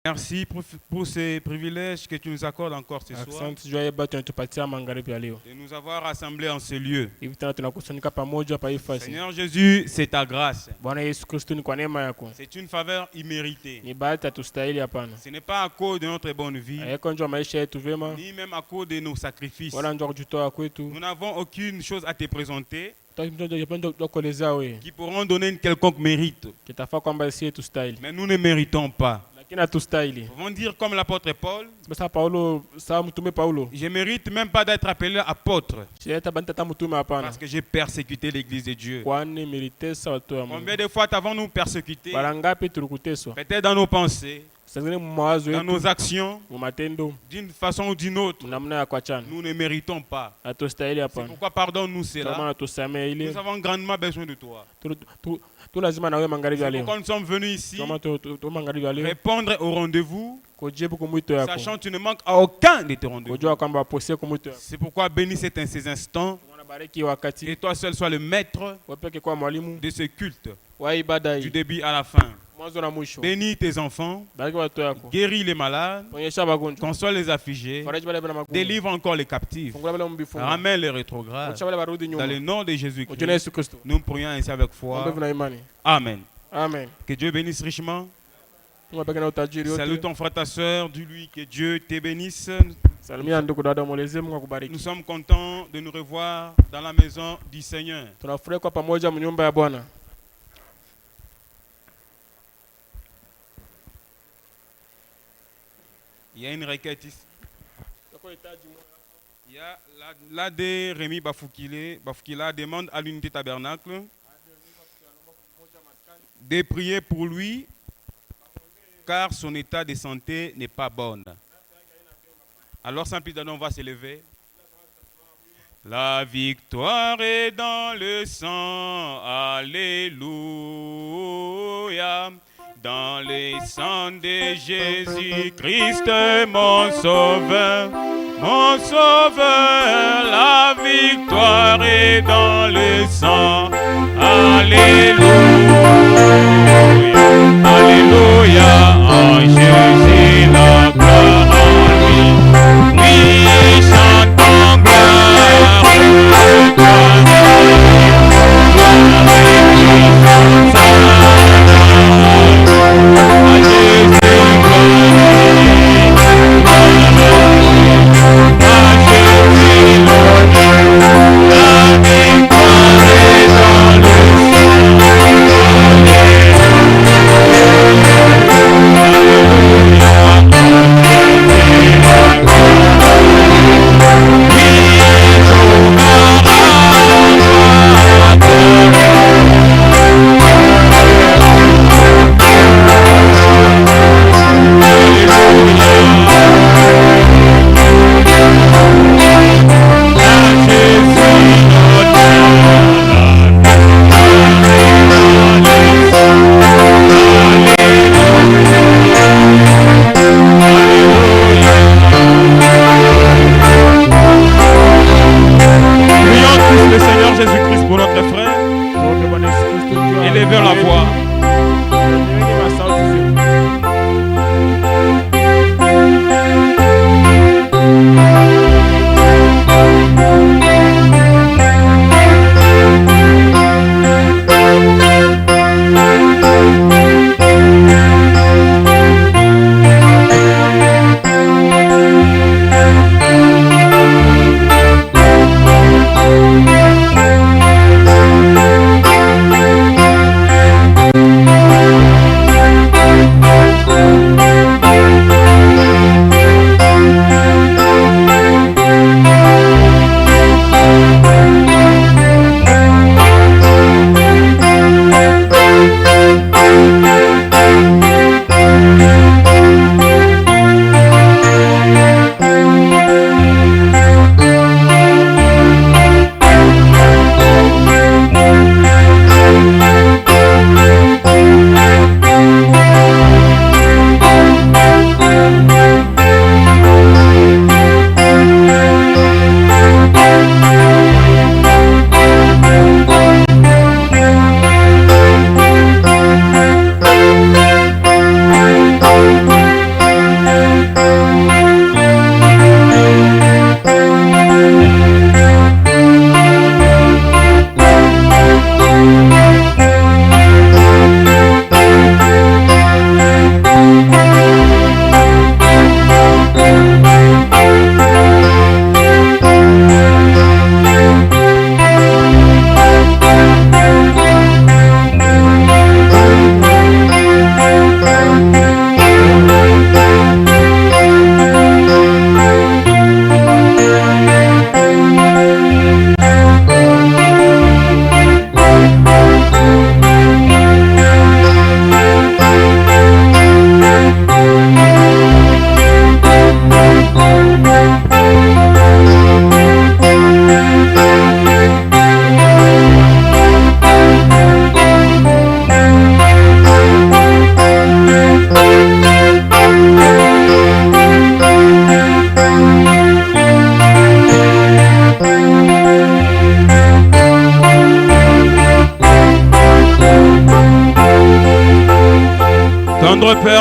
Merci pour ces privilèges que tu nous accordes encore ce soir. De nous avoir rassemblés en ce lieu. Seigneur Jésus, c'est ta grâce. C'est une faveur imméritée. Ce n'est pas à cause de notre bonne vie, ni même à cause de nos sacrifices. Nous n'avons aucune chose à te présenter qui pourront donner une quelconque mérite. Mais nous ne méritons pas. Pouvons dire comme l'apôtre Paul, je mérite même pas d'être appelé apôtre parce que j'ai persécuté l'église de Dieu. Combien de fois t'avons-nous persécuté? Peut-être dans nos pensées, dans nos actions, d'une façon ou d'une autre, nous ne méritons pas. C'est pourquoi pardonne-nous cela. Nous avons grandement besoin de toi. C'est pourquoi nous sommes venus ici répondre au rendez-vous, sachant que tu ne manques à aucun de tes rendez-vous. C'est pourquoi bénis ces instants et toi seul sois le maître de ce culte, du début à la fin. Bénis tes enfants, guéris les malades, console les affligés, délivre encore les captifs, ramène les rétrogrades. Dans le nom de Jésus-Christ, nous prions ainsi avec foi. Amen. Que Dieu bénisse richement. Salut ton frère, ta soeur, dis-lui que Dieu te bénisse. Nous sommes contents de nous revoir dans la maison du Seigneur. Il y a une requête ici. Il y a l'AD Rémi Bafoukila demande à l'unité tabernacle de prier pour lui car son état de santé n'est pas bon. Alors sans plus on va s'élever. La victoire est dans le sang, alléluia. Dans le sang de Jésus-Christ, mon sauveur, la victoire est dans le sang. Alléluia, alléluia, en Jésus la gloire en lui. Oui, chantons gloire, Alléluia.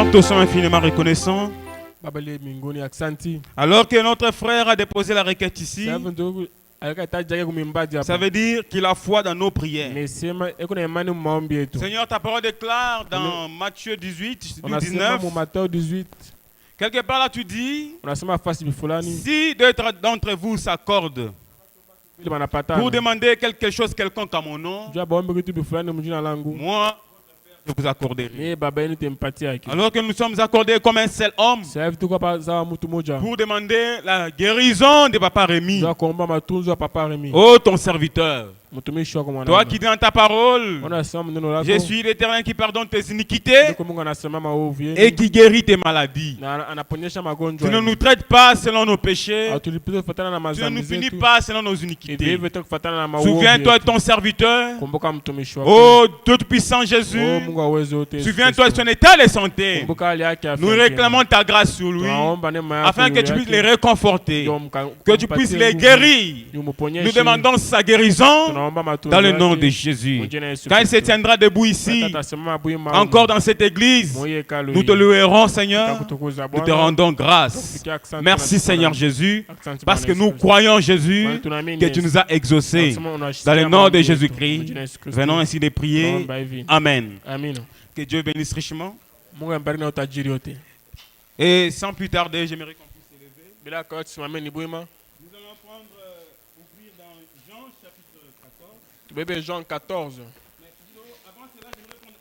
Nous tous sommes infiniment reconnaissants. Alors que notre frère a déposé la requête ici, ça veut dire qu'il a foi dans nos prières. Seigneur, ta parole déclare dans Matthieu 18, 19, quelque part là tu dis, si deux d'entre vous s'accordent pour demander quelque chose quelconque à mon nom, moi, je vous accorderai. Alors que nous sommes accordés comme un seul homme pour demander la guérison de Papa Rémi. Oh, ton serviteur. Toi qui dis dans ta parole, je suis l'Éternel qui pardonne tes iniquités et qui guérit tes maladies. Tu ne nous traites pas selon nos péchés. Tu ne nous punis pas selon nos iniquités. Souviens-toi de ton serviteur. Oh, Tout-Puissant Jésus. Souviens-toi de son état de santé. Nous réclamons ta grâce sur lui afin que tu puisses les réconforter, que tu puisses les guérir. Nous demandons sa guérison dans le nom de Jésus. Quand il se tiendra debout ici, encore dans cette église, nous te louerons, Seigneur. Nous te rendons grâce. Merci, Seigneur Jésus, parce que nous croyons, Jésus, que tu nous as exaucés. Dans le nom de Jésus-Christ, venons ainsi de prier. Amen. Que Dieu bénisse richement. Et sans plus tarder, j'aimerais qu'on puisse s'élever. Nous allons ouvrir dans Jean chapitre 14. Jean 14. Mais avant cela, j'aimerais prendre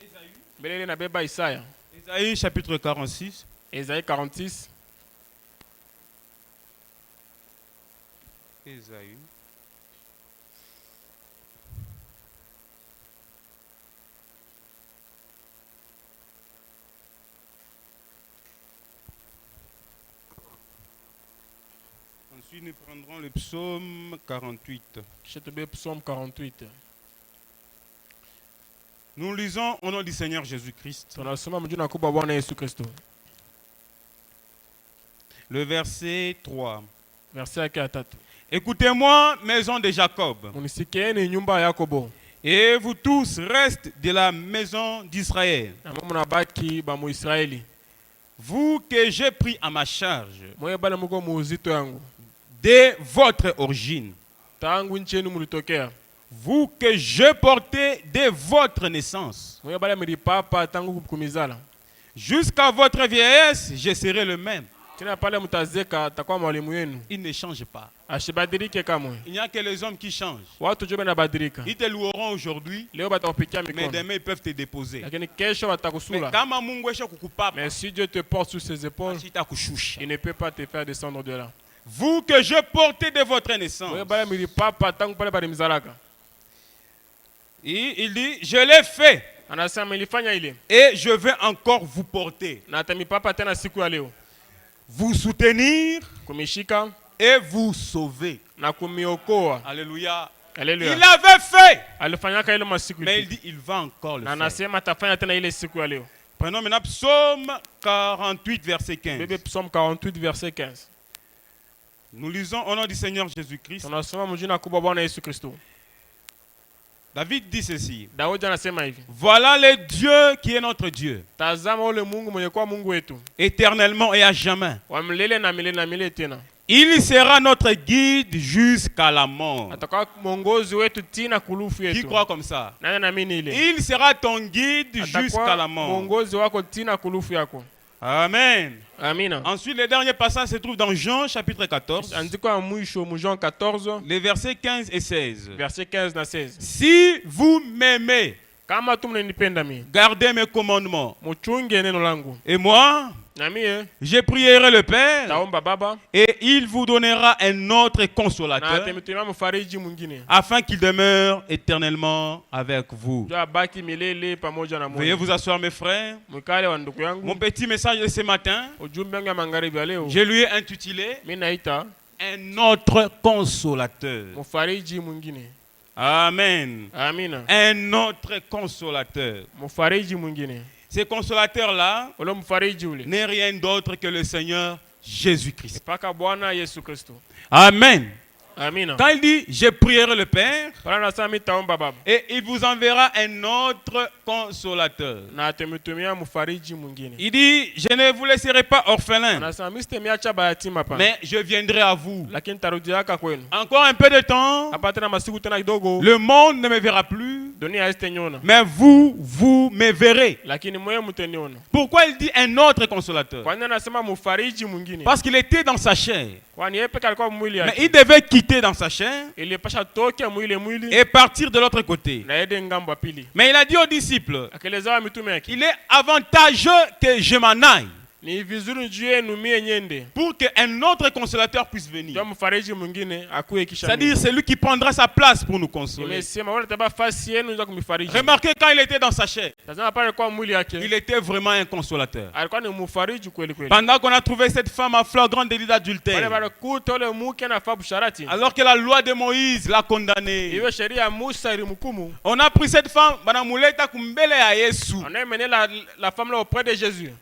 Ésaïe. Ésaïe chapitre 46. Ésaïe 46. Ésaïe. Ensuite, nous prendrons le psaume 48. Psaume 48. Nous lisons au nom du Seigneur Jésus-Christ. Le verset 3. Écoutez-moi, maison de Jacob. Et vous tous, restes de la maison d'Israël. Vous que j'ai pris à ma charge dès votre origine. Vous que je portais dès votre naissance. Jusqu'à votre vieillesse, je serai le même. Il ne change pas. Il n'y a que les hommes qui changent. Ils te loueront aujourd'hui, mais demain ils peuvent te déposer. Mais si Dieu te porte sur ses épaules, il ne peut pas te faire descendre de là. Vous que je portais de votre naissance. Il dit, je l'ai fait. Et je vais encore vous porter. Vous soutenir et vous sauver. Alléluia. Alléluia. Il avait fait. Mais il dit, il va encore le faire. Prenons maintenant Psaume 48, verset 15. Psaume 48, verset 15. Nous lisons au nom du Seigneur Jésus-Christ. David dit ceci. Voilà le Dieu qui est notre Dieu. Éternellement et à jamais. Il sera notre guide jusqu'à la mort. Qui croit comme ça? Il sera ton guide jusqu'à la mort. Amen. Amina. Ensuite, le dernier passage se trouve dans Jean chapitre 14. Les versets 15 et 16. Verset 15 et 16. Si vous m'aimez, gardez mes commandements. Et moi, je prierai le Père et il vous donnera un autre consolateur afin qu'il demeure éternellement avec vous. Veuillez vous asseoir, mes frères. Mon petit message de ce matin, je lui ai intitulé un autre consolateur. Amen. Amina. Un autre consolateur. Ce consolateur-là n'est rien d'autre que le Seigneur Jésus-Christ. Amen. Amina. Quand il dit je prierai le Père et il vous enverra un autre consolateur. Il dit je ne vous laisserai pas orphelin, mais je viendrai à vous. Encore un peu de temps, le monde ne me verra plus, mais vous me verrez. Pourquoi il dit un autre consolateur? Parce qu'il était dans sa chair. Mais il devait quitter dans sa chair et partir de l'autre côté. Mais il a dit aux disciples, il est avantageux que je m'en aille pour qu'un autre consolateur puisse venir. C'est-à-dire c'est lui qui prendra sa place pour nous consoler. Remarquez quand il était dans sa chair, il était vraiment un consolateur. Pendant qu'on a trouvé cette femme à flagrant délit d'adultère, alors que la loi de Moïse l'a condamnée, on a pris cette femme, on a mené la femme là auprès de Jésus.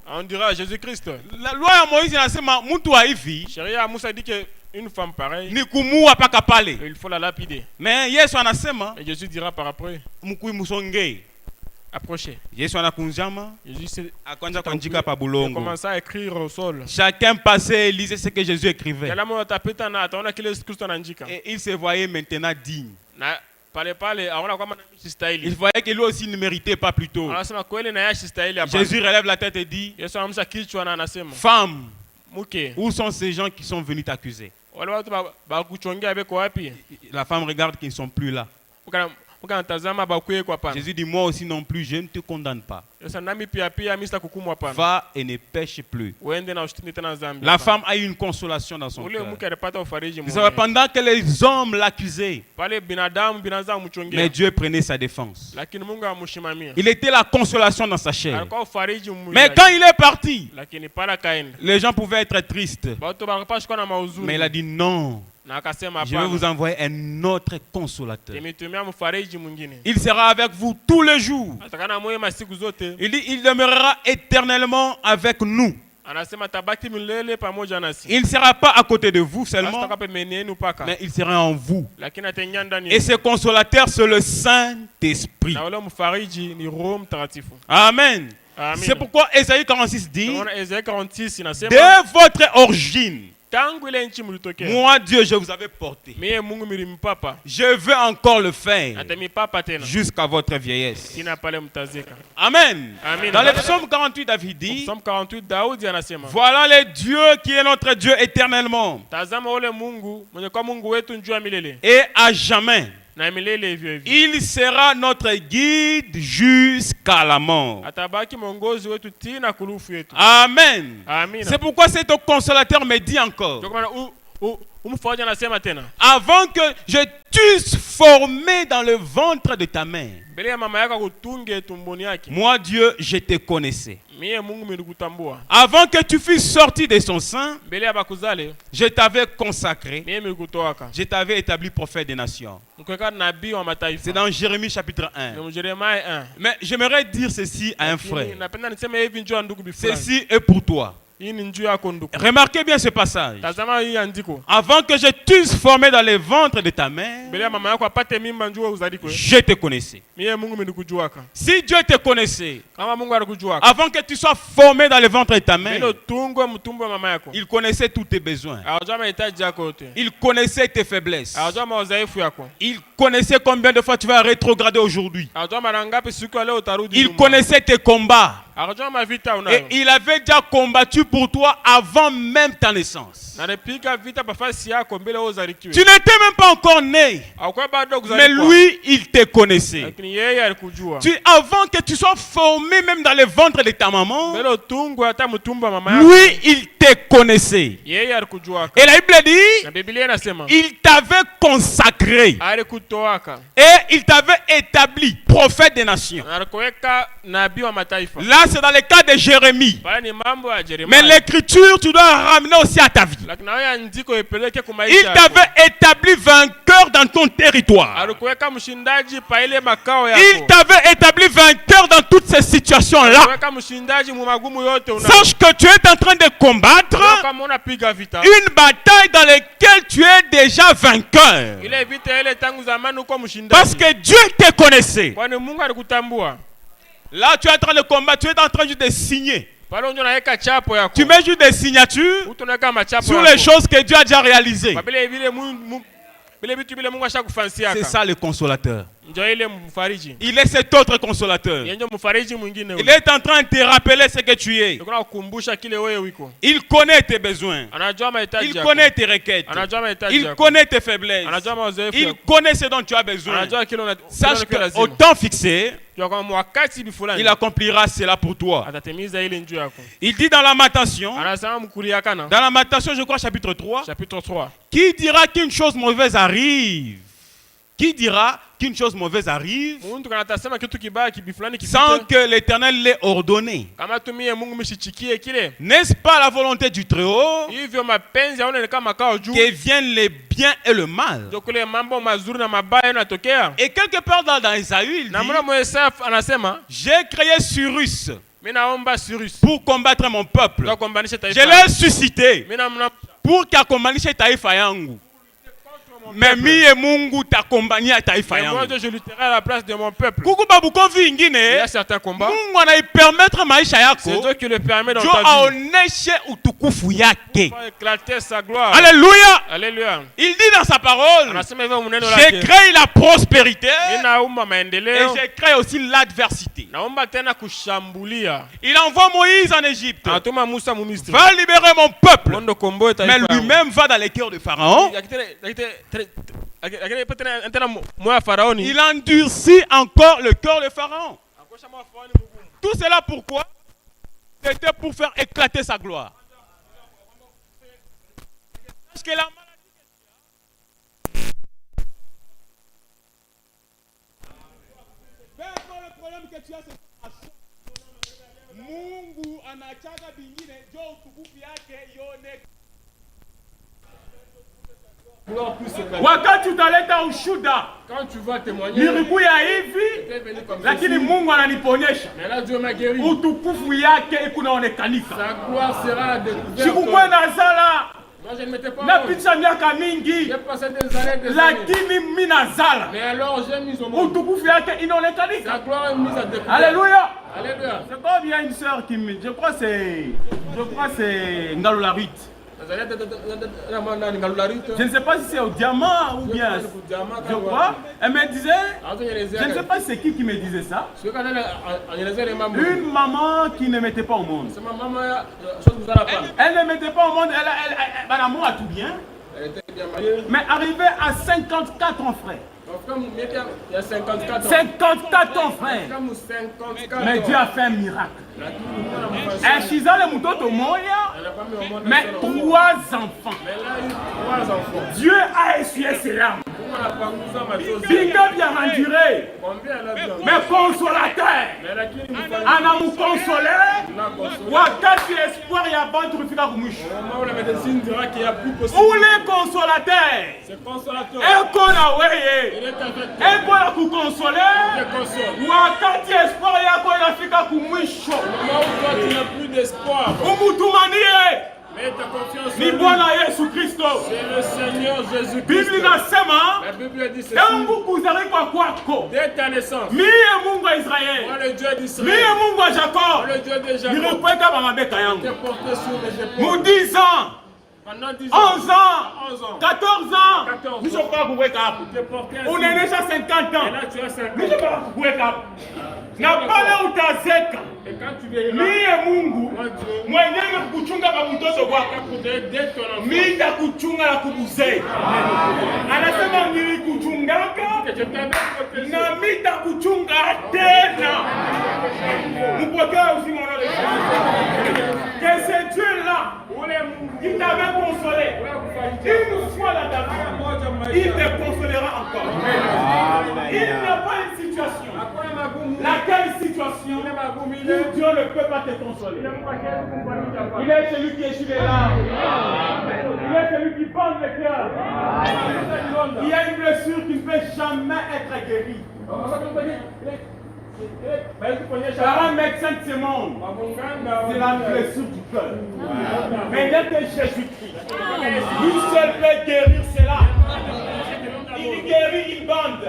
On dira Jésus-Christ. La loi de Moïse inasema mtu hivi. Sheria ya Musa dit que une femme pareille, ni kumua paka pale. Il faut la lapider. Mais Yesu anasema, et Jésus dira par après, mkui musonge. Approchez. Yesu anakunjama. Jésus akaanza kuandika pa bulongo. Commence à écrire au sol. Chacun passait et lisait ce que Jésus écrivait. Et il se voyait maintenant digne. Il voyait que lui aussi ne méritait pas plus tôt. Jésus relève la tête et dit, femme, où sont ces gens qui sont venus t'accuser? La femme regarde qu'ils ne sont plus là. Jésus dit, moi aussi non plus, je ne te condamne pas. Va et ne pêche plus. La femme a eu une consolation dans son cœur. Pendant que les hommes l'accusaient, mais Dieu prenait sa défense. Il était la consolation dans sa chair. Mais quand il est parti, les gens pouvaient être tristes. Mais il a dit non. Je vais vous envoyer un autre consolateur. Il sera avec vous tous les jours. Il dit, il demeurera éternellement avec nous. Il ne sera pas à côté de vous seulement, mais il sera en vous. Et ce consolateur, c'est le Saint-Esprit. Amen. C'est pourquoi Ésaïe 46 dit, dès votre origine, moi Dieu je vous avais porté. Je veux encore le faire jusqu'à votre vieillesse. Amen. Dans le psaume 48 David dit, voilà le Dieu qui est notre Dieu éternellement et à jamais. Il sera notre guide jusqu'à la mort. Amen. C'est pourquoi cet consolateur me dit encore, avant que je t'eusse formé dans le ventre de ta mère, moi Dieu je te connaissais. Avant que tu fusses sorti de son sein, je t'avais consacré. Je t'avais établi prophète des nations. C'est dans Jérémie chapitre 1. Mais j'aimerais dire ceci à un frère. Ceci est pour toi. Remarquez bien ce passage. Avant que je t'eusse formé dans le ventre de ta mère, je te connaissais. Si Dieu te connaissait, avant que tu sois formé dans le ventre de ta mère, il connaissait tous tes besoins. Il connaissait tes faiblesses. Il connaissait combien de fois tu vas rétrograder aujourd'hui. Il connaissait tes combats. Et il avait déjà combattu pour toi avant même ta naissance. Tu n'étais même pas encore né. Mais lui, il te connaissait. Avant que tu sois formé même dans le ventre de ta maman, lui, il te connaissait. Et la Bible dit, il t'avait consacré. Et il t'avait établi prophète des nations. Là, c'est dans le cas de Jérémie. Mais l'écriture, tu dois ramener aussi à ta vie. Il t'avait établi vainqueur dans ton territoire. Il t'avait établi vainqueur dans toutes ces situations-là. Sache que tu es en train de combattre une bataille dans laquelle tu es déjà vainqueur. Parce que Dieu te connaissait. Là, tu es en train de combattre, tu es en train de signer. Tu mets juste des signatures sur les choses que Dieu a déjà réalisées. C'est ça le consolateur. Il est cet autre consolateur. Il est en train de te rappeler ce que tu es. Il connaît tes besoins. Il connaît tes requêtes. Il connaît tes faiblesses. Il connaît ce dont tu as besoin. Sache qu'au temps fixé, il accomplira cela pour toi. Il dit dans Lamentation, je crois chapitre 3, qui dira qu'une chose mauvaise arrive? Qui dira qu'une chose mauvaise arrive sans que l'Éternel l'ait ordonné? N'est-ce pas la volonté du Très-Haut que viennent les biens et le mal? Et quelque part dans Isaïe, il dit, j'ai créé Cyrus pour combattre mon peuple. Je l'ai suscité pour qu'accompagne taifa yangu. Mais je lutterai à la place de mon peuple. Il y a certains combats. C'est Dieu qui le permet dans ta vie. Pour éclater sa gloire. Alléluia. Alléluia. Il dit dans sa parole, j'ai créé la prospérité et j'ai créé aussi l'adversité. Il envoie Moïse en Égypte. Va libérer mon peuple. Mais lui-même va dans les cœurs de Pharaon. Il endurcit encore le cœur de Pharaon. Tout cela pourquoi? C'était pour faire éclater sa gloire. Parce que la maladie le problème que tu as, c'est Mungu anachaga bingine jo utukufu yake yone. Wakati utaleta ushuda, quand tu vas témoigner, nilikuya hivi lakini Mungu ananiponyesha. Utukufu yake ikunaonekanika. Sa gloire sera découverte. Sikukwenda zala. Moi je ne m'étais pas napita miaka mingi. J'ai passé des années. Lakini mina zala. Mais alors j'ai mis au monde. Utukufu yake inaonekanika. Sa gloire est mise à découvert. Alléluia. Alléluia. C'est pas bien une sœur qui me, je crois c'est Ngalolarite. Je ne sais pas si c'est au diamant ou bien. Je crois. Elle me disait. Je ne sais pas c'est qui me disait ça. Une maman qui ne mettait pas au monde. Elle ne mettait pas au monde. Elle a moi tout bien. Mais arrivé à 54 ans frère. Il y a 54 ans frère. Mais Dieu a fait un miracle. Mais 3 enfants. Dieu a essuyé ses larmes. Binga bien enduré. Mais consolateur. Ana mu consolé. Wakati espoir ya bantu rufika kumushu. Où les consolateurs? Eko na weye. Eko na kukonsoler. Wakati espoir yako inafika kumwisho. Tu n'as plus d'espoir. Umutumanie. Mets ta confiance ni Bwana Yesu Kristo. C'est le Seigneur Jésus Christ. Biblia inasema, la Bible dit ceci. Tangu kuzaliwa kwako, dès ta naissance, mie Mungu wa Israeli, moi le Dieu d'Israël, mie Mungu wa Jacob, moi le Dieu de Jacob, nilikweka mabeka yangu. T'es porté sur mes épaules. Mu 10 ans. Pendant 10 ans, 11 ans, 14 ans, nous sommes pas kuweka hapo. On est déjà 50 ans. Et là tu as 50 ans. Nous sommes pas kuweka hapo. Na pale utazeka. Et quand tu verras, mie Mungu mwenyewe kuchunga kwa mtoto wako. Mimi nitakuchunga na kubuzee. Anasema nilikuchungaka na mimi nitakuchunga tena. Mpokea uzima wa Yesu. Que ce Dieu là qui t'avait consolé une fois dans ta vie, il te consolera encore. Il n'y a pas une situation situation? Laquelle situation où Dieu ne peut pas te consoler? Il est celui qui essuie les larmes. Il est celui qui bande le cœur. Il y a une blessure qui ne peut jamais être guérie. Par un médecin de ce monde, c'est la blessure du cœur. Mais dès que Jésus-Christ, lui seul peut guérir cela. Il guérit une bande.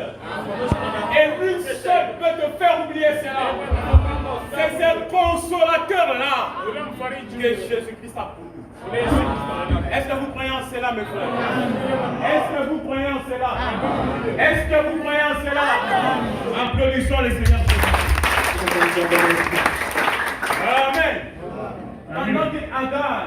Et lui seul peut te faire oublier cela. C'est ce consolateur-là que Jésus-Christ a pour nous. Est-ce que vous croyez en cela, mes frères? Est-ce que vous croyez en cela? Est-ce que vous croyez en cela? Applaudissons le Seigneur Jésus. Amen. Pendant que Agar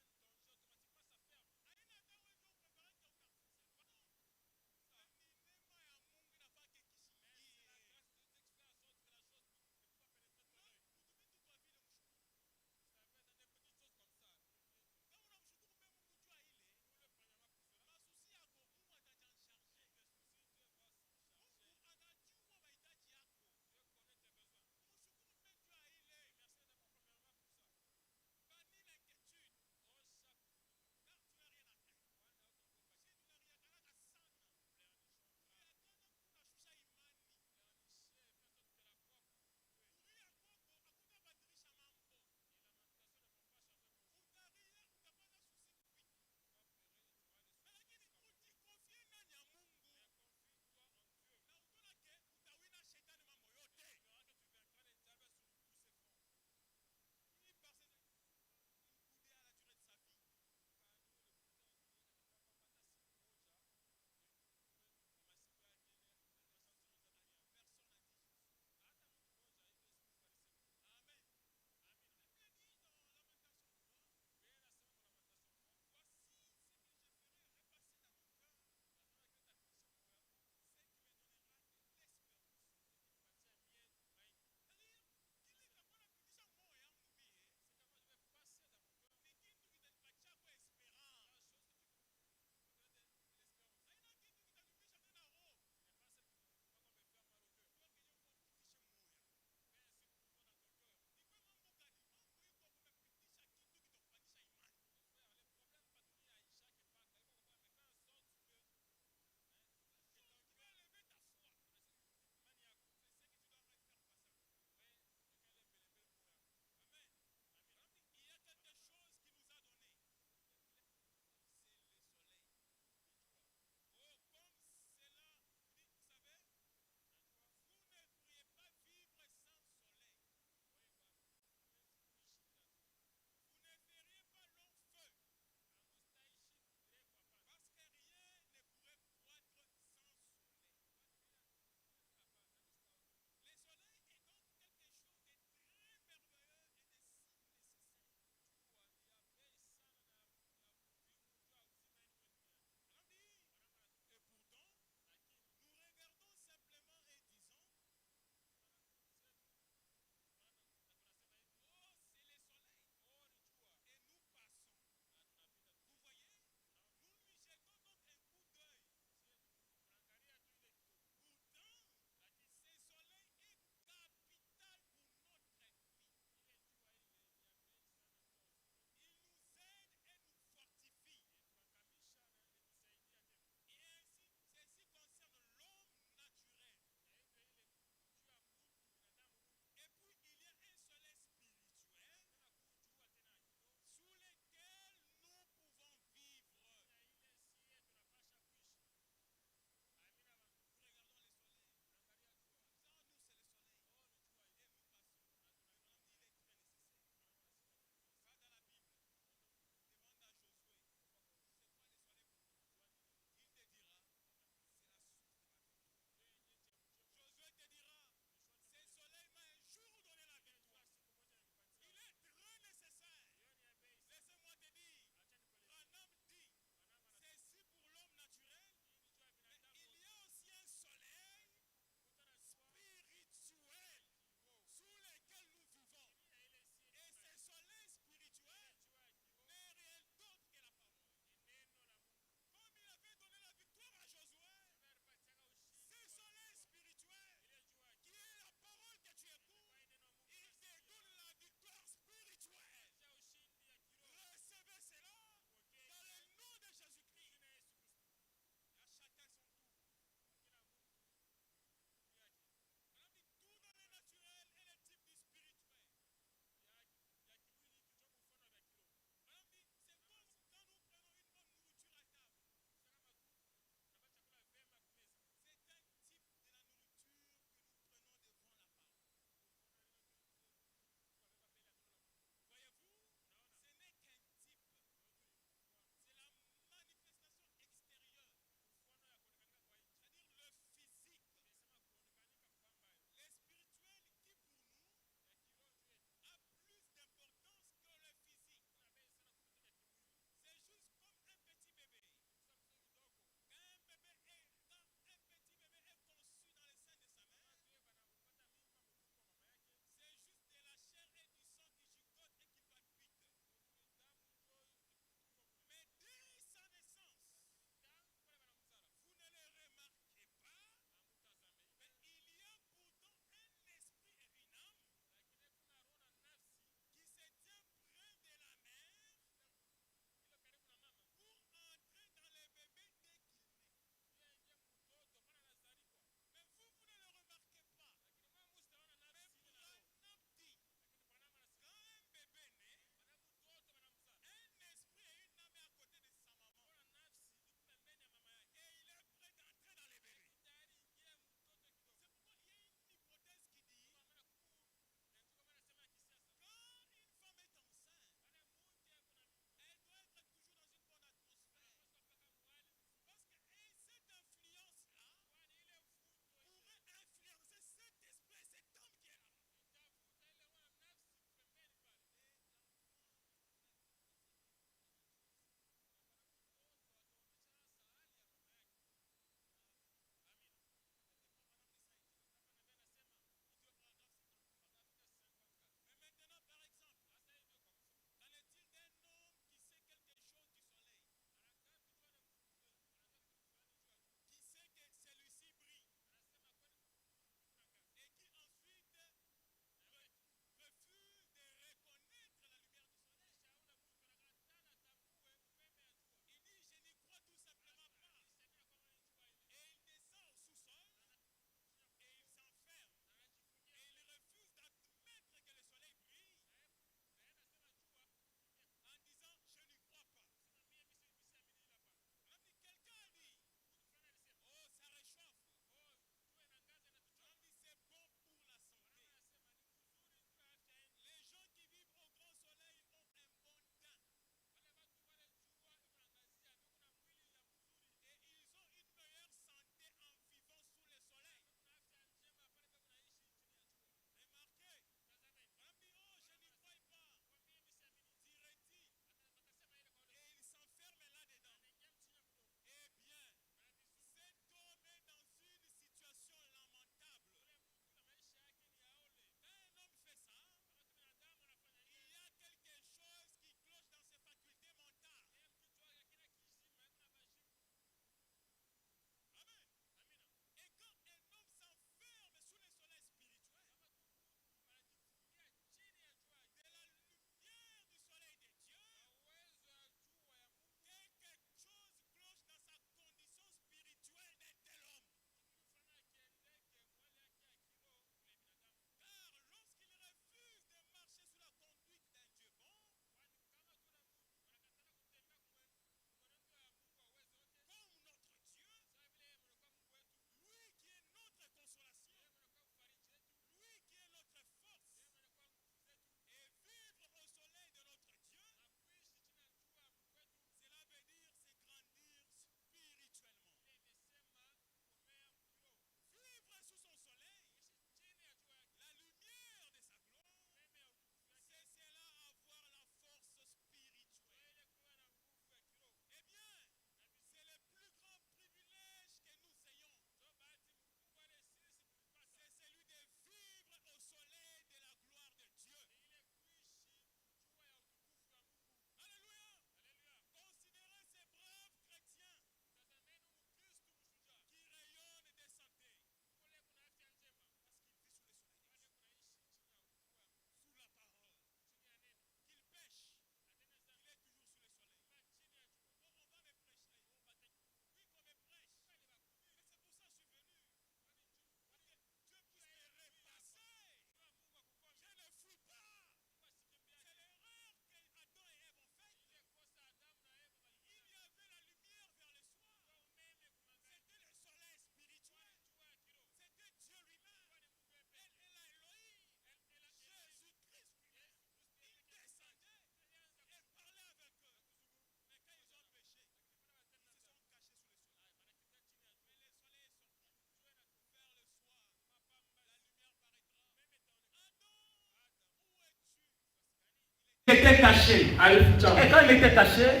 Il était caché. Et quand il était caché,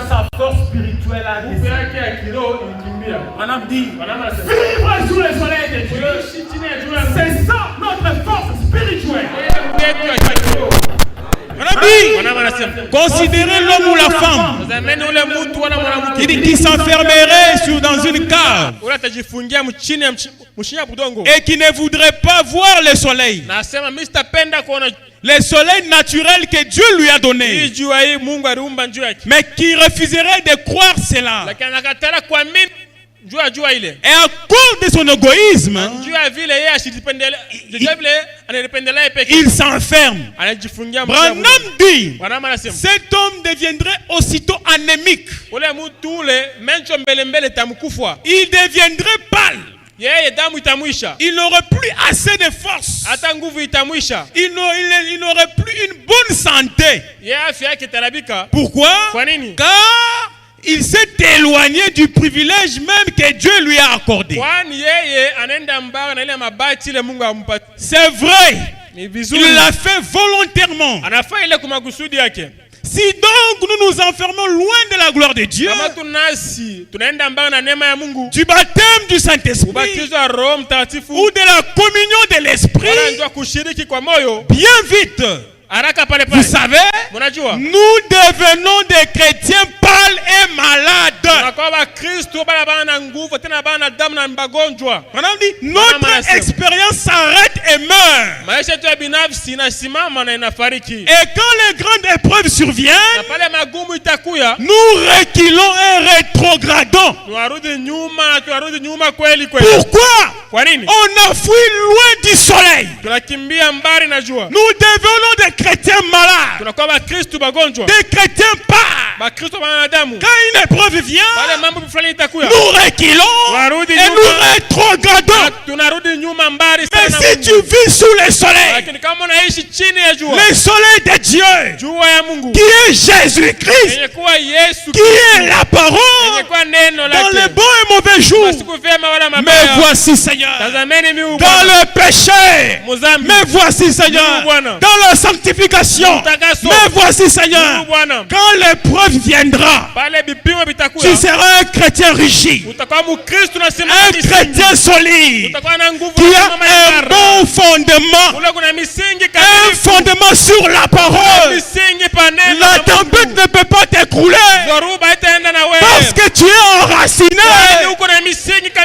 sa force spirituelle a descendu. Madame dit, fais-moi sous le soleil de Dieu. C'est ça notre force spirituelle. Considérez l'homme ou la femme qui s'enfermerait dans une cave et qui ne voudrait pas voir le soleil. Le soleil naturel que Dieu lui a donné, mais qui refuserait de croire cela. Et à cause de son égoïsme, il s'enferme. Branham dit, cet homme deviendrait aussitôt anémique. Il deviendrait pâle. Il n'aurait plus assez de force. Il n'aurait plus une bonne santé. Pourquoi? Car il s'est éloigné du privilège même que Dieu lui a accordé. C'est vrai. Il l'a fait volontairement. Si donc nous nous enfermons loin de la gloire de Dieu, du baptême du Saint-Esprit ou de la communion de l'Esprit, bien vite, vous savez, nous devenons des chrétiens pâles et malades. Notre expérience s'arrête et meurt. Et quand les grandes épreuves surviennent, nous reculons et rétrogradons. Pourquoi? On a fui loin du soleil. Nous devenons des chrétiens malades, des chrétiens pas. Quand une épreuve vient, nous reculons et nous rétrogradons. Mais si tu vis sous le soleil, le soleil de Dieu, qui est Jésus-Christ, qui est la parole, dans les bons et mauvais jours, mais voici Seigneur, dans le péché, mais voici Seigneur, dans la sanctification, mais voici Seigneur, quand l'épreuve viendra, tu seras un chrétien rigide, un chrétien solide, qui a un bon fondement, un fondement sur la parole. La tempête ne peut pas t'écrouler parce que tu es enraciné.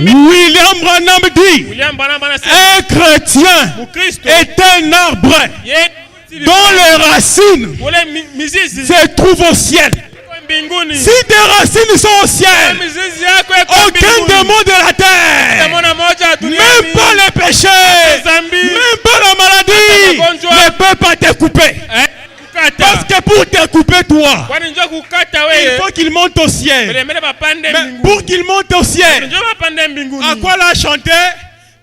William Branham dit, un chrétien est un arbre dont les racines se trouvent au ciel. Si tes racines sont au ciel, aucun démon de la terre, même pas le péché, même pas la maladie, ne peut pas te couper. Parce que pour te couper toi, il faut qu'il monte au ciel. Mais pour qu'il monte au ciel, à quoi l'a chanté?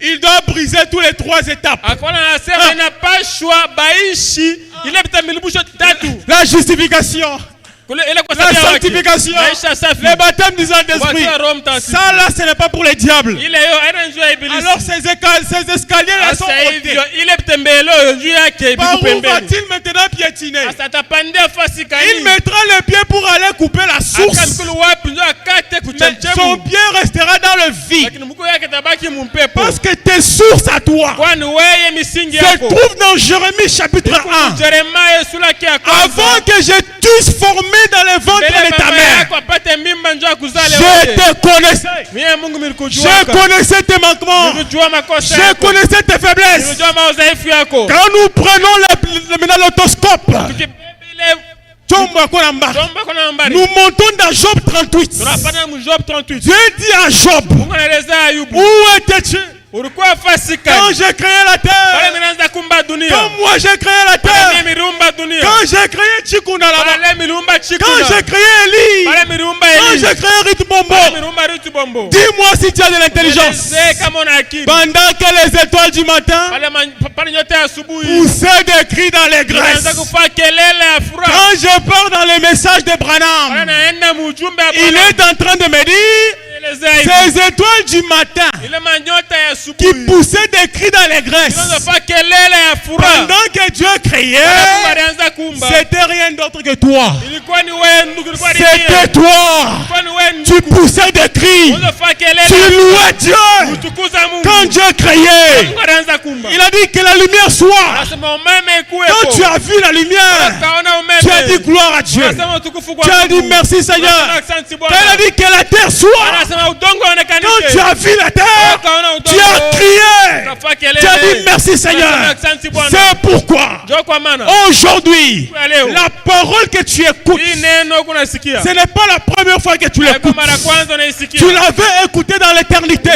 Il doit briser tous les 3 étapes. La justification, la sanctification, le baptême du Saint-Esprit. Ça là, ce n'est pas pour les diables. Alors ces escaliers là sont hautés. Par où va-t-il maintenant piétiner? Il mettra le pied pour aller couper la source. Mais son pied restera dans le vide. Parce que tes sources à toi se trouvent dans Jérémie chapitre 1. Avant que je t'eusse formé dans le ventre de ta mère, je te connaissais. Je connaissais tes manquements. Je connaissais tes faiblesses. Quand nous prenons l'autoscope, nous montons dans Job 38. Dieu dit à Job, où étais-tu quand j'ai créé la terre? Quand moi j'ai créé la terre? Quand j'ai créé Chikundalama? Quand j'ai créé Eli? Quand j'ai créé Ritbombo? Dis-moi si tu as de l'intelligence. Pendant que les étoiles du matin poussaient des cris dans les graisses, quand Quand je pars dans le message de Branham, il est en train de me dire ces étoiles du matin qui poussaient des cris d'allégresse pendant que Dieu criait, c'était rien d'autre que toi. C'était toi. Tu poussais des cris. Tu louais Dieu. Quand Dieu criait, il a dit que la lumière soit. Quand tu as vu la lumière, tu as dit gloire à Dieu. Tu as dit merci Seigneur. Quand il a dit que la terre soit. Quand tu as vu la terre, tu as crié. Tu as dit merci Seigneur. C'est pourquoi aujourd'hui, la parole que tu écoutes, ce n'est pas la première fois que tu l'écoutes. Tu l'avais écouté dans l'éternité.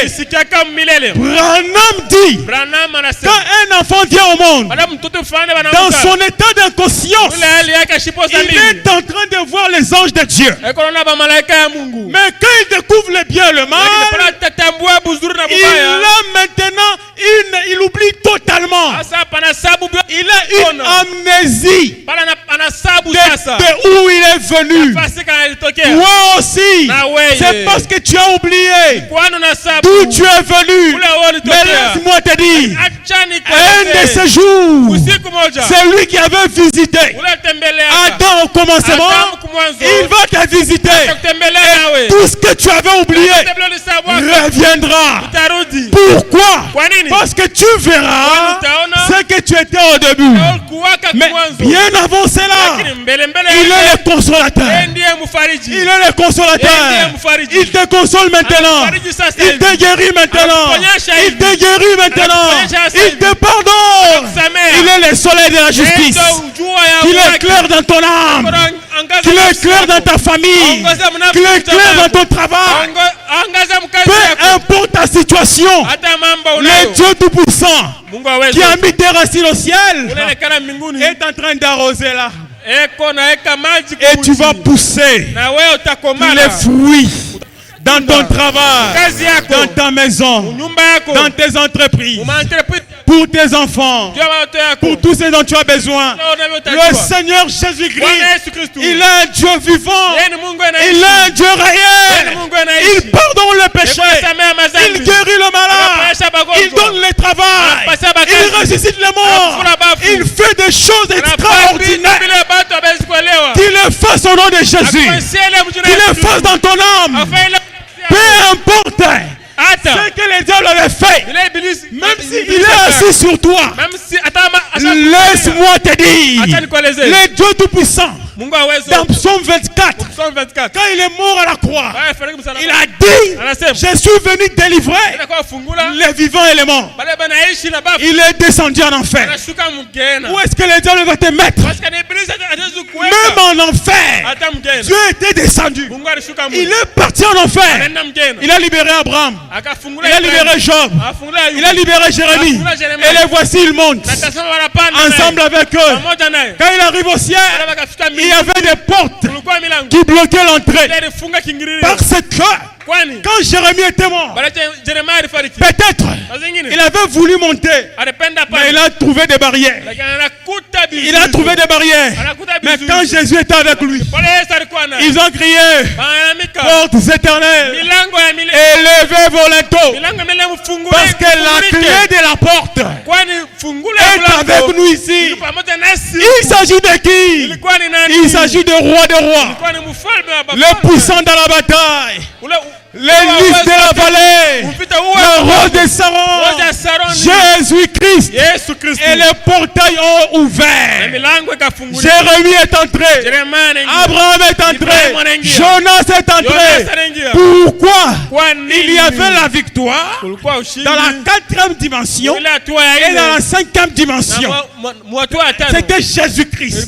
Branham dit, quand un enfant vient au monde, dans son état d'inconscience, il est en train de voir les anges de Dieu. Mais quand il découvre le bien et le mal, il oublie totalement. Il a une amnésie de où il est venu. Toi aussi, c'est parce que tu as oublié d'où tu es venu. Mais laisse-moi te dire, un de ces jours, c'est lui qui avait visité Adam au commencement. Il va te visiter. Et tout ce que tu avais oublié reviendra. Pourquoi? Parce que tu verras ce que tu étais au début. Mais bien avant cela, il est le consolateur. Il est le consolateur. Il te console maintenant. Il te guérit maintenant. Il te guérit maintenant. Il te pardonne. Il est le soleil de la justice. Il est clair dans ton âme. Qu'il est clair dans ta famille. Qu'il est clair dans ton travail. Peu importe ta situation, le Dieu Tout-Puissant qui a mis tes racines au ciel est en train d'arroser là. Et tu vas pousser les fruits dans ton travail, dans ta maison, dans tes entreprises, pour tes enfants, pour tous ceux dont tu as besoin. Le Seigneur Jésus-Christ, il est un Dieu vivant, il est un Dieu réel, il pardonne le péché, il guérit le malade, il donne le travail, il ressuscite les morts, il fait des choses extraordinaires. Qu'il le fasse au nom de Jésus, qu'il le fasse dans ton âme. Peu importe ce que les diables avaient fait, même s'il est assis sur toi, laisse-moi te dire, le Dieu Tout-Puissant, dans Psaume 24, quand il est mort à la croix, il a dit, je suis venu délivrer les vivants et les morts. Il est descendu en enfer. Où est-ce que les diables vont te mettre? Même en enfer, Dieu était descendu. Il est parti en enfer. Il a libéré Abraham. Il a libéré Job. Il a libéré Jérémie. Et les voici, ils montent ensemble avec eux. Quand il arrive au ciel, il y avait des portes qui bloquaient l'entrée. Parce que quand Jérémie était mort, peut-être il avait voulu monter, mais il a trouvé des barrières. Il a trouvé des barrières. Mais quand Jésus était avec lui, ils ont crié, portes éternelles, élevez vos linteaux. Parce que la clé de la porte est avec nous ici. Il s'agit de qui? Il s'agit de roi de rois, le puissant dans la bataille, les lys de la vallée, le roi de Saron, Jésus-Christ, et les portails ont ouvert. Jérémie est entré, Abraham est entré, Jonas est entré. Pourquoi? Il y avait la victoire dans la 4e dimension et dans la 5e dimension. C'était Jésus-Christ.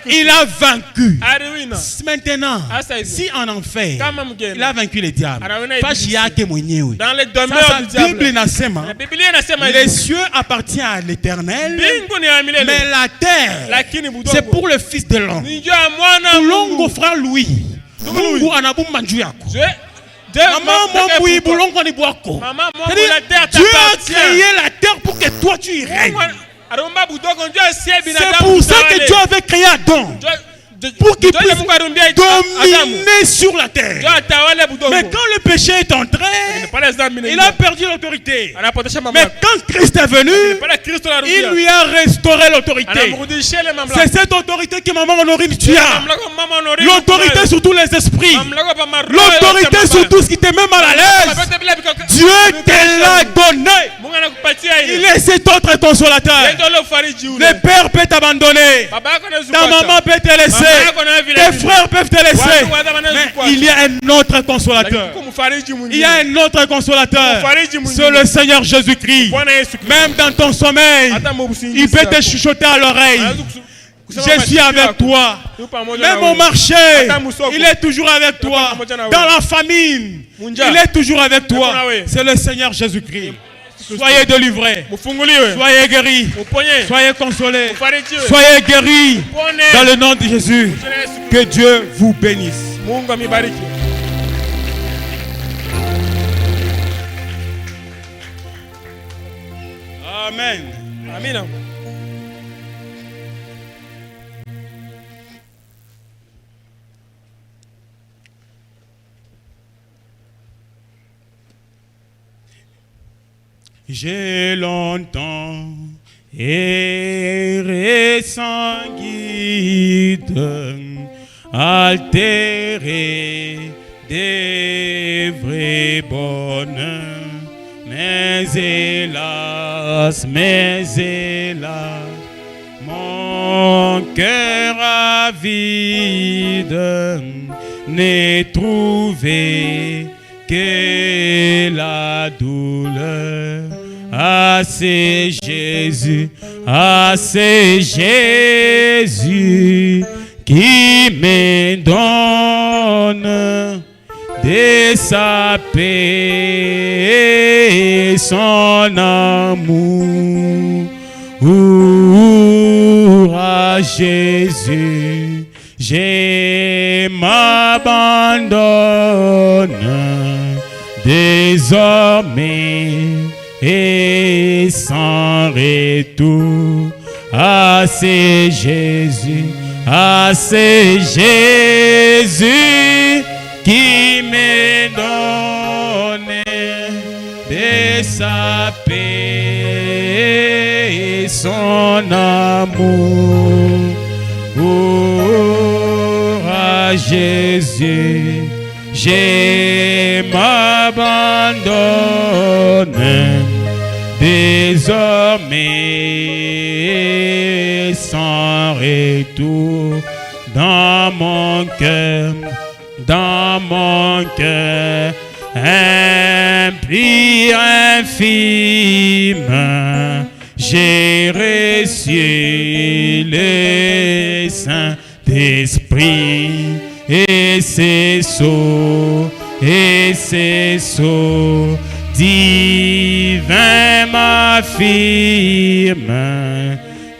Il a vaincu. Maintenant, si en enfer, il a vaincu les diables. Dans les demeures du diable, les cieux appartiennent à l'Éternel, mais la terre, c'est pour le Fils de l'homme. Longo frère Louis, Mungu anabumanju yako. Dieu a créé la terre pour que toi tu y règnes. C'est pour ça que Dieu avait créé Adam. pour qu'il puisse dominer sur la terre. Mais quand le péché est entré, il a perdu l'autorité. Mais quand Christ est venu, il lui a restauré l'autorité. C'est cette autorité que maman Honorine tu as. L'autorité sur tous les esprits. L'autorité sur tout ce qui te met mal à l'aise. Dieu te l'a donné. Il est cet autre consolateur. Le père peut t'abandonner. Ta maman peut te laisser. Tes frères peuvent te laisser. Mais il y a un autre consolateur. Il y a un autre consolateur. C'est le Seigneur Jésus-Christ. Même dans ton sommeil, il peut te chuchoter à l'oreille. Je suis avec toi. Même au marché, il est toujours avec toi. Dans la famine, il est toujours avec toi. C'est le Seigneur Jésus-Christ. Soyez délivrés. Soyez guéris. Soyez consolés. Soyez guéris. Dans le nom de Jésus. Que Dieu vous bénisse. Amen. Amen. J'ai longtemps erré sans guide, altéré des vrais bonheurs, mais hélas, mon cœur avide n'est trouvé que la douleur. Ah, c'est Jésus qui me donne de sa paix et son amour. À Jésus, je m'abandonne désormais et sans retour. Ah, c'est Jésus qui me donne de sa paix et son amour. À Jésus, je m'abandonne désormais sans retour. Dans mon cœur, impie, infime, j'ai reçu le Saint-Esprit et ses sceaux divins m'affirment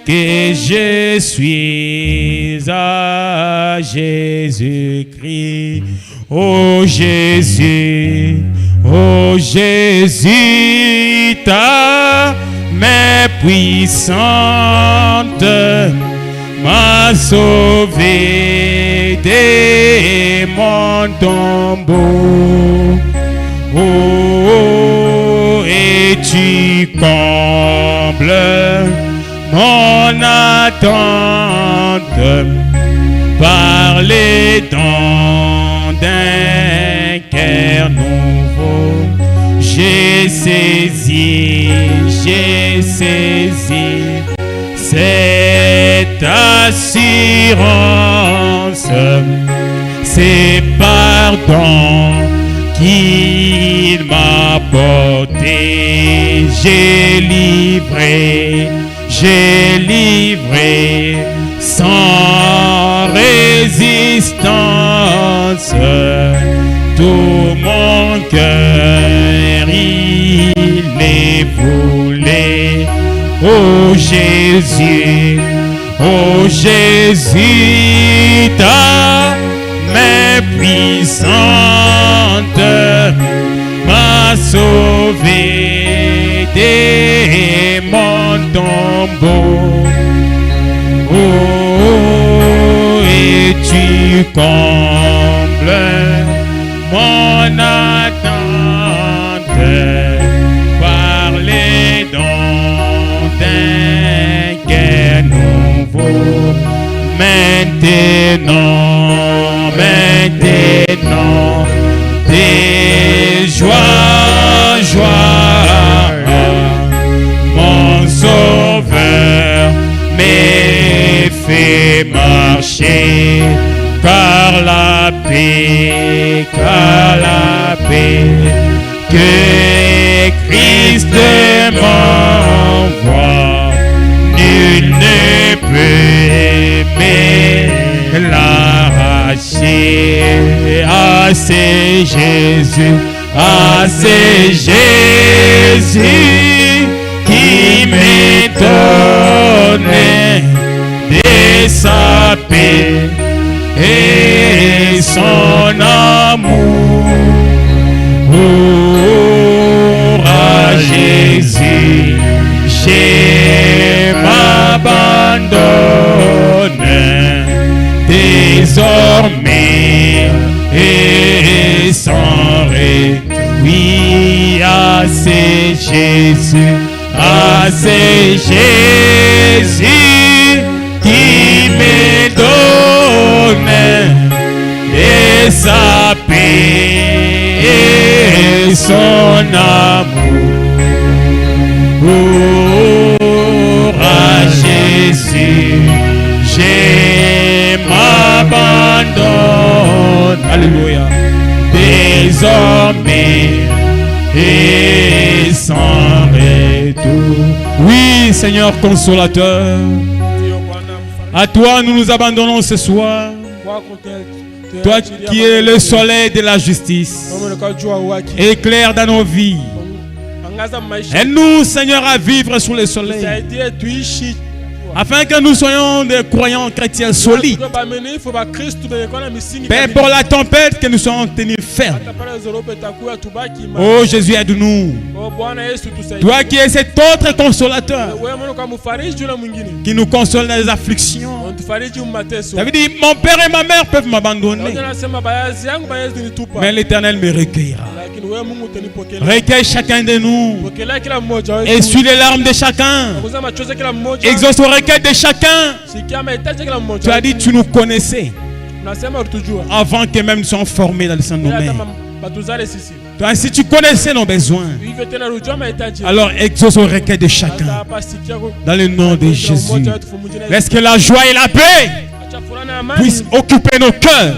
que je suis à Jésus-Christ. Oh Jésus, ta main puissante m'a sauvé de mon tombeau. Oh, et tu combles mon attente par les dons d'un cœur nouveau. J'ai saisi cette assurance, c'est pardon qu'il m'a porté. J'ai livré sans résistance tout mon cœur, il les voulait. Oh Jésus, ta main puissante m'a sauvé de mon tombeau. Oh, et combles mon attente par les dons d'un cœur nouveau. Maintenant, des joies, mon Sauveur m'est fait marcher par la paix, que Christ m'envoie. Nul ne peut m'arracher. Ah, c'est Jésus, qui me donne de sa paix et son amour. Oh, à Jésus, je m'abandonne désormais et sans retour. Oui, ah, c'est Jésus, qui me donne de sa paix et son amour. Oh, à Jésus, je m'abandonne. Alléluia. Désormais et sans retour. Oui, Seigneur consolateur, à toi nous nous abandonnons ce soir. Toi qui es le soleil de la justice, éclaire dans nos vies. Aide-nous, Seigneur, à vivre sous le soleil, afin que nous soyons des croyants chrétiens solides. Père, pour la tempête, que nous soyons tenus fermes. Oh Jésus, aide-nous. Toi qui es cet autre consolateur, qui nous console dans les afflictions. Ça veut dire, mon père et ma mère peuvent m'abandonner, mais l'Éternel me recueillera. Recueille chacun de nous. Essuie les larmes de chacun. Exauce les requêtes de chacun. Tu as dit, tu nous connaissais avant que même nous soyons formés dans le sein de nos mères. Toi, si tu connaissais nos besoins, alors exauce les requêtes de chacun. Dans le nom de Jésus. Laisse que la joie et la paix puissent occuper nos cœurs,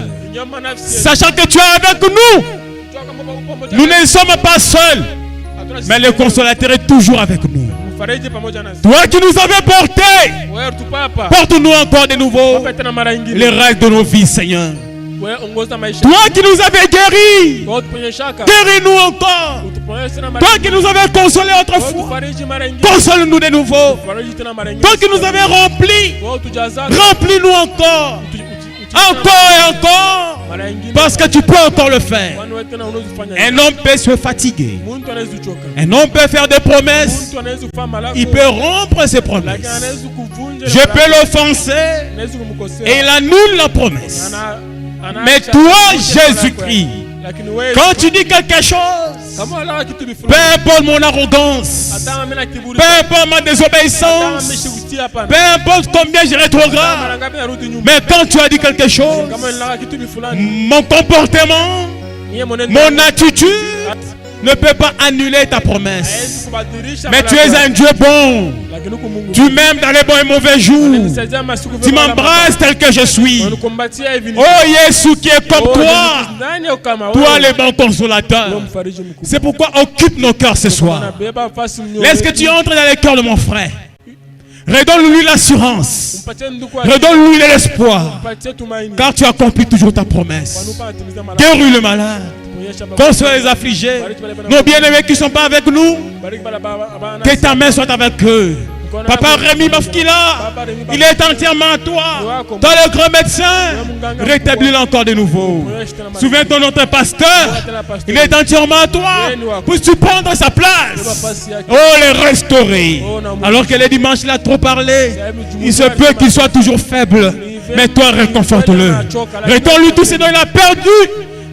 sachant que tu es avec nous. Nous ne sommes pas seuls, mais le consolateur est toujours avec nous. Toi qui nous avais portés, porte-nous encore de nouveau les règles de nos vies, Seigneur. Toi qui nous avais guéris, guéris-nous encore. Toi qui nous avais consolés autrefois, console-nous de nouveau. Toi qui nous avais remplis, remplis-nous encore. Encore et encore, parce que tu peux encore le faire. Un homme peut se fatiguer, un homme peut faire des promesses, il peut rompre ses promesses. Je peux l'offenser et il annule la promesse. Mais toi, Jésus-Christ, quand tu dis quelque chose, peu importe mon arrogance, peu importe ma désobéissance, peu importe combien je rétrograde, mais quand tu as dit quelque chose, mon comportement, mon attitude ne peut pas annuler ta promesse. Mais tu es un Dieu bon. Tu m'aimes dans les bons et mauvais jours. Tu m'embrasses tel que je suis. Oh Jésus qui est comme toi. Toi le bon consolateur. C'est pourquoi occupe nos cœurs ce soir. Laisse que tu entres dans les cœurs de mon frère. Redonne-lui l'assurance. Redonne-lui l'espoir. Car tu accomplis toujours ta promesse. Guéris le malade. Console les affligés. Nos bien-aimés qui ne sont pas avec nous, que ta main soit avec eux. Papa Rémi Mafkila, il est entièrement à toi. Toi le grand médecin, rétablis-le encore de nouveau. Souviens-toi de notre pasteur, il est entièrement à toi. Peux-tu prendre sa place? Oh, les restaurer. Alors que les dimanches il a trop parlé, il se peut qu'il soit toujours faible. Mais toi, réconforte-le. Retourne-lui tout ce dont il a perdu.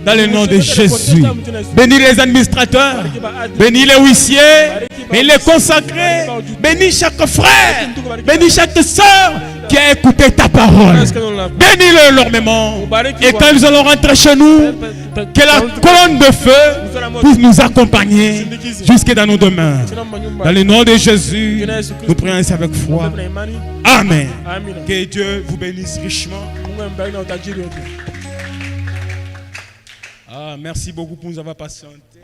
Dans le nom de Jésus. Bénis les administrateurs. Bénis les huissiers. Bénis les consacrés. Bénis chaque frère. Bénis chaque soeur qui a écouté ta parole. Bénis-le énormément. Et quand nous allons rentrer chez nous, que la colonne de feu puisse nous accompagner jusque dans nos demeures. Dans le nom de Jésus, nous prions ainsi avec foi. Amen. Que Dieu vous bénisse richement. Ah, merci beaucoup pour nous avoir patienté.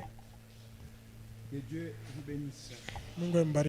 Que Dieu vous bénisse.